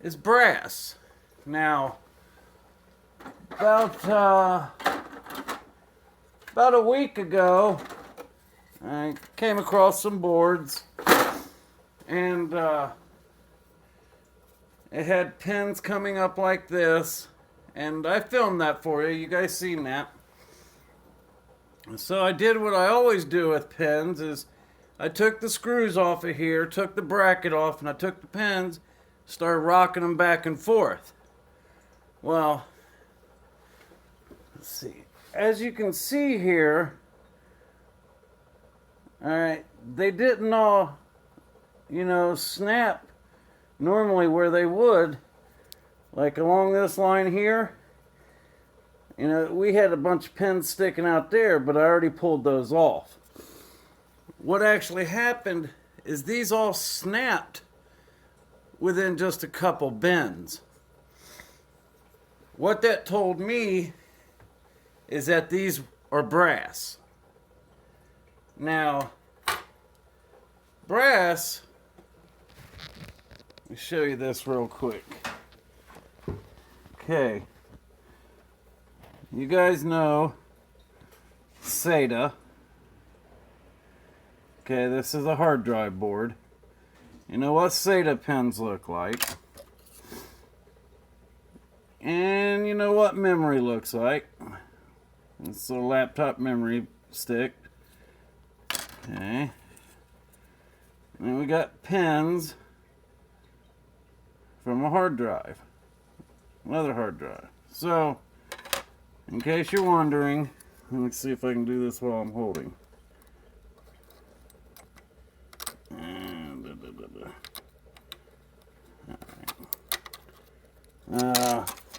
is brass. Now, about a week ago, I came across some boards, and it had pins coming up like this, and I filmed that for you. You guys seen that? So I did what I always do with pins: is I took the screws off of here, took the bracket off, and I took the pins, started rocking them back and forth. Well, let's see. As you can see here, alright, they didn't all, snap normally where they would. Like along this line here, we had a bunch of pins sticking out there, but I already pulled those off. What actually happened is these all snapped within just a couple bends. What that told me is that these are brass. Now, brass, let me show you this real quick. Okay. You guys know SATA. Okay, this is a hard drive board. You know what SATA pins look like. And you know what memory looks like. It's a laptop memory stick. Okay. And we got pins from a hard drive. Another hard drive. So, in case you're wondering, let me see if I can do this while I'm holding.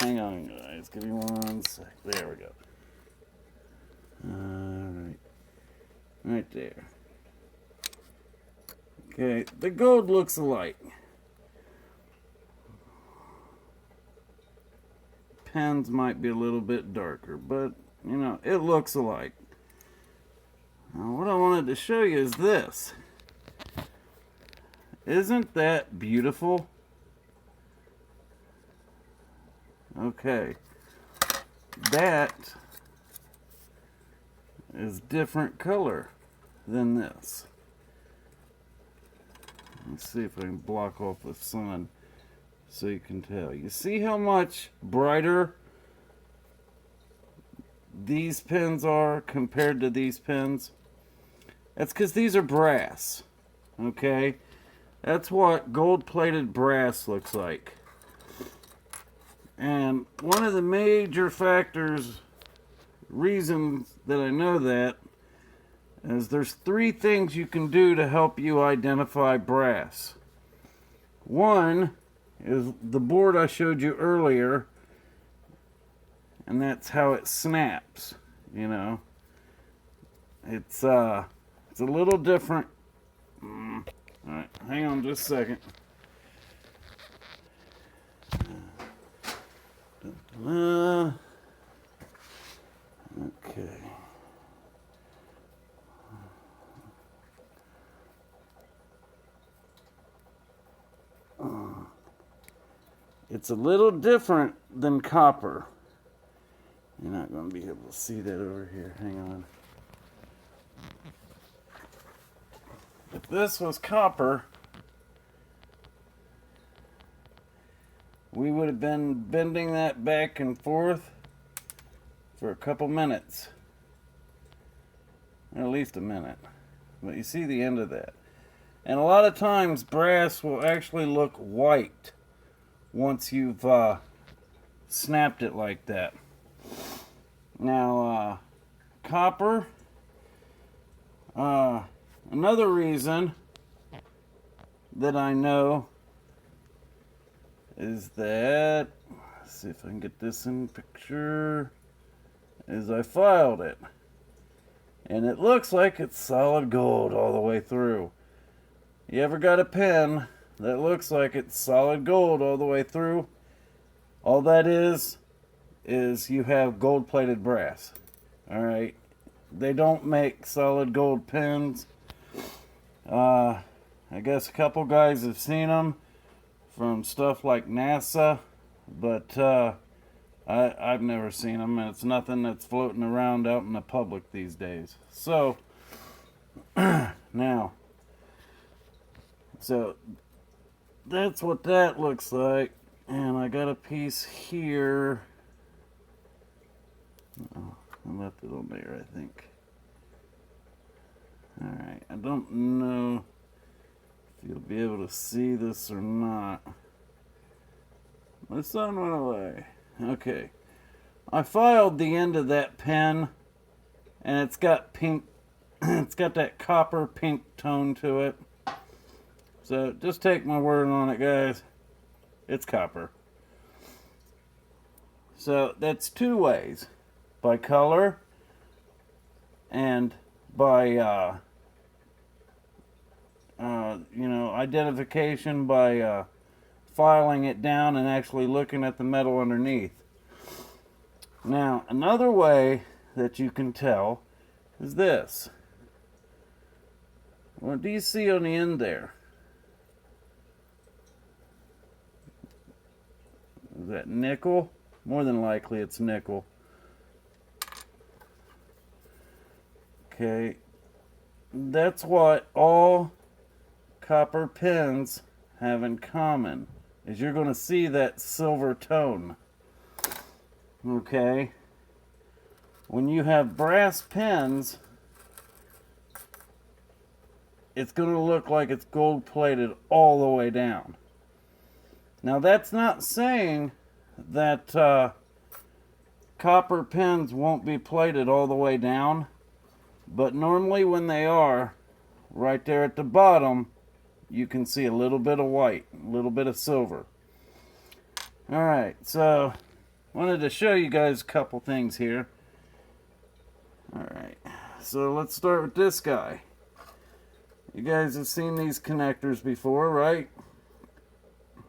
Hang on, guys. Give me 1 sec. There we go. Alright. Right there. Okay, the gold looks alike. Pens might be a little bit darker, but, it looks alike. Now, what I wanted to show you is this. Isn't that beautiful? Okay. That is different color than this. Let's see if I can block off the sun so you can tell. You see how much brighter these pins are compared to these pins? That's because these are brass. Okay? That's what gold-plated brass looks like. And one of the major reasons that I know that, is there's 3 things you can do to help you identify brass. One is the board I showed you earlier, and that's how it snaps. It's a little different. Alright, hang on just a second. Okay. It's a little different than copper. You're not going to be able to see that over here. Hang on. If this was copper, we would have been bending that back and forth for a couple minutes. Or at least a minute. But you see the end of that. And a lot of times brass will actually look white once you've snapped it like that. Now, copper, another reason that I know is that, let's see if I can get this in picture, is I filed it. And it looks like it's solid gold all the way through. You ever got a pen that looks like it's solid gold all the way through? All that is you have gold-plated brass. Alright? They don't make solid gold pens. I guess a couple guys have seen them from stuff like NASA, but I've never seen them, and it's nothing that's floating around out in the public these days. So, now, so that's what that looks like, and I got a piece here. Oh, I left it on there, I think. Alright, I don't know if you'll be able to see this or not. The sun went away. Okay. I filed the end of that pen, and it's got pink, it's got that copper pink tone to it. So just take my word on it, guys. It's copper. So that's two ways. By color and by identification by filing it down and actually looking at the metal underneath. Now, another way that you can tell is this. What do you see on the end there? Is that nickel? More than likely it's nickel. Okay, that's what all copper pens have in common, is you're going to see that silver tone. Okay, when you have brass pens, it's going to look like it's gold plated all the way down. Now that's not saying that copper pens won't be plated all the way down. But normally when they are, right there at the bottom, you can see a little bit of white, a little bit of silver. Alright, so wanted to show you guys a couple things here. Alright, so let's start with this guy. You guys have seen these connectors before, right?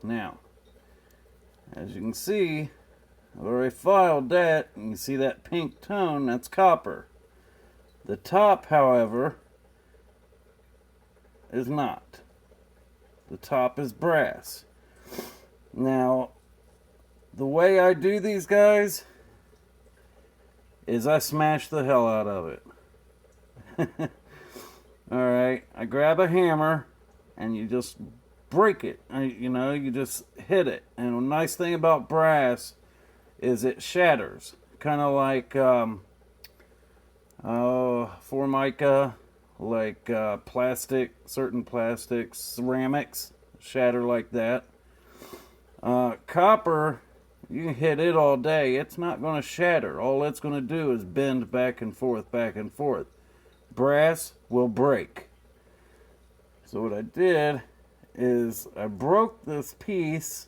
Now, as you can see, I've already filed that, and you see that pink tone, that's copper. The top, however, is not. The top is brass. Now, the way I do these guys is I smash the hell out of it. Alright, I grab a hammer and you just break it. You just hit it. And the nice thing about brass is it shatters. Kind of like Formica, like plastic, certain plastics, ceramics shatter like that. Copper, you can hit it all day, it's not going to shatter. All it's going to do is bend back and forth, back and forth. Brass will break. So what I did is I broke this piece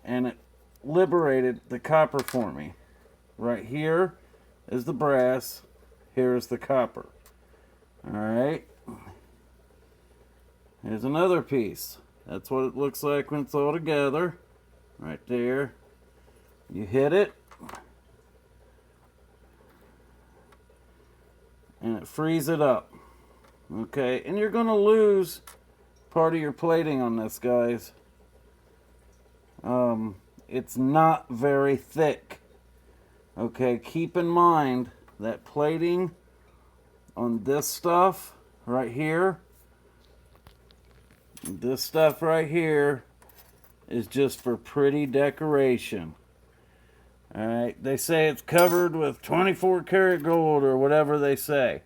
and it liberated the copper for me. Right here is the brass. Here's the copper. Alright. Here's another piece. That's what it looks like when it's all together. Right there. You hit it. And it frees it up. Okay. And you're going to lose part of your plating on this, guys. It's not very thick. Okay. Keep in mind that plating on this stuff right here, this stuff right here is just for pretty decoration. Alright, they say it's covered with 24 karat gold or whatever they say.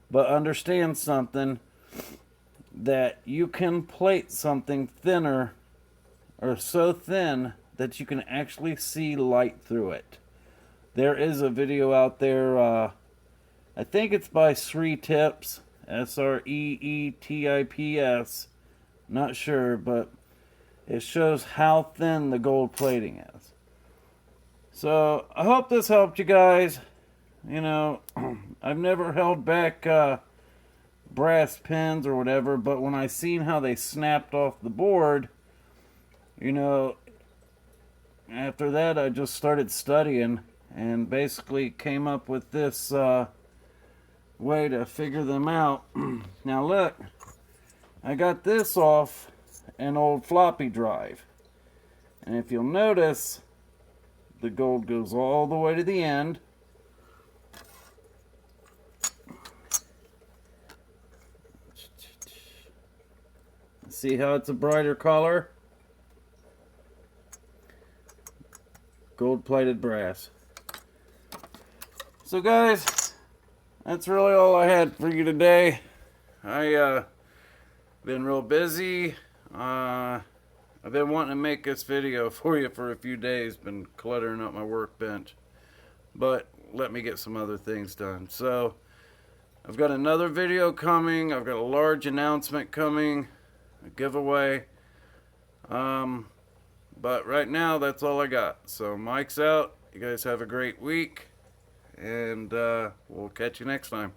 But understand something, that you can plate something thinner or so thin that you can actually see light through it. There is a video out there, I think it's by Sreetips, Sreetips, not sure, but it shows how thin the gold plating is. So, I hope this helped you guys. You know, I've never held back brass pens or whatever, but when I seen how they snapped off the board, you know, after that I just started studying and basically came up with this way to figure them out. Now look, I got this off an old floppy drive. And if you'll notice, the gold goes all the way to the end. See how it's a brighter color? Gold-plated brass. So guys, that's really all I had for you today. I been real busy. I've been wanting to make this video for you for a few days. Been cluttering up my workbench, but let me get some other things done. So I've got another video coming. I've got a large announcement coming, a giveaway. But right now, that's all I got. So Mike's out. You guys have a great week, and we'll catch you next time.